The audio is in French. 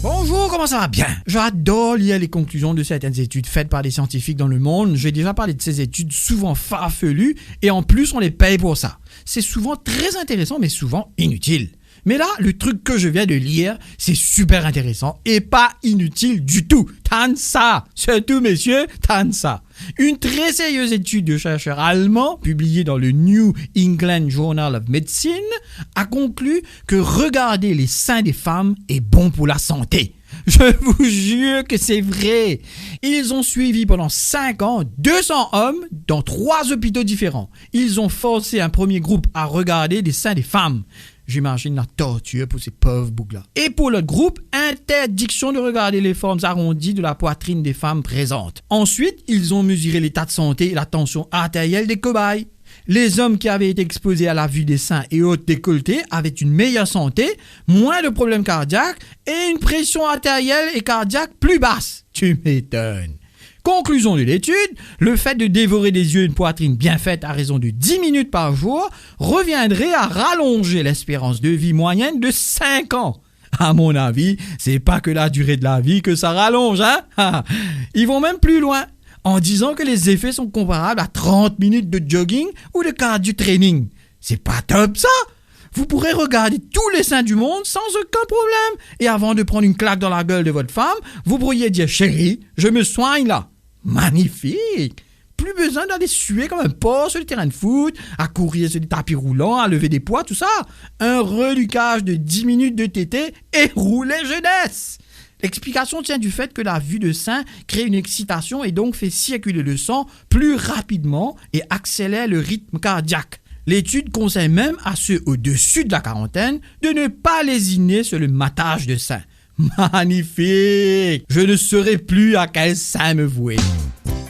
Bonjour, comment ça va? Bien. J'adore lire les conclusions de certaines études faites par des scientifiques dans le monde. J'ai déjà parlé de ces études souvent farfelues et en plus on les paye pour ça. C'est souvent très intéressant mais souvent inutile. Mais là, le truc que je viens de lire, c'est super intéressant et pas inutile du tout. Tant ça, surtout messieurs, tant ça. Une très sérieuse étude de chercheurs allemands, publiée dans le New England Journal of Medicine, a conclu que regarder les seins des femmes est bon pour la santé. Je vous jure que c'est vrai. Ils ont suivi pendant 5 ans 200 hommes dans 3 hôpitaux différents. Ils ont forcé un premier groupe à regarder les seins des femmes. J'imagine la torture pour ces pauvres boucs-là. Et pour l'autre groupe, interdiction de regarder les formes arrondies de la poitrine des femmes présentes. Ensuite, ils ont mesuré l'état de santé et la tension artérielle des cobayes. Les hommes qui avaient été exposés à la vue des seins et autres décolletés avaient une meilleure santé, moins de problèmes cardiaques et une pression artérielle et cardiaque plus basse. Tu m'étonnes. Conclusion de l'étude, le fait de dévorer des yeux et une poitrine bien faite à raison de 10 minutes par jour reviendrait à rallonger l'espérance de vie moyenne de 5 ans. À mon avis, c'est pas que la durée de la vie que ça rallonge, hein? Ils vont même plus loin, en disant que les effets sont comparables à 30 minutes de jogging ou de cardio training. C'est pas top ça? Vous pourrez regarder tous les seins du monde sans aucun problème. Et avant de prendre une claque dans la gueule de votre femme, vous pourriez dire « Chérie, je me soigne là ». Magnifique! Plus besoin d'aller suer comme un porc sur le terrain de foot, à courir sur des tapis roulants, à lever des poids, tout ça. Un reluquage de 10 minutes de tété et rouler jeunesse! L'explication tient du fait que la vue de sein crée une excitation et donc fait circuler le sang plus rapidement et accélère le rythme cardiaque. L'étude conseille même à ceux au-dessus de la quarantaine de ne pas lésiner sur le matage de sein. Magnifique! Je ne saurais plus à quel sein me vouer.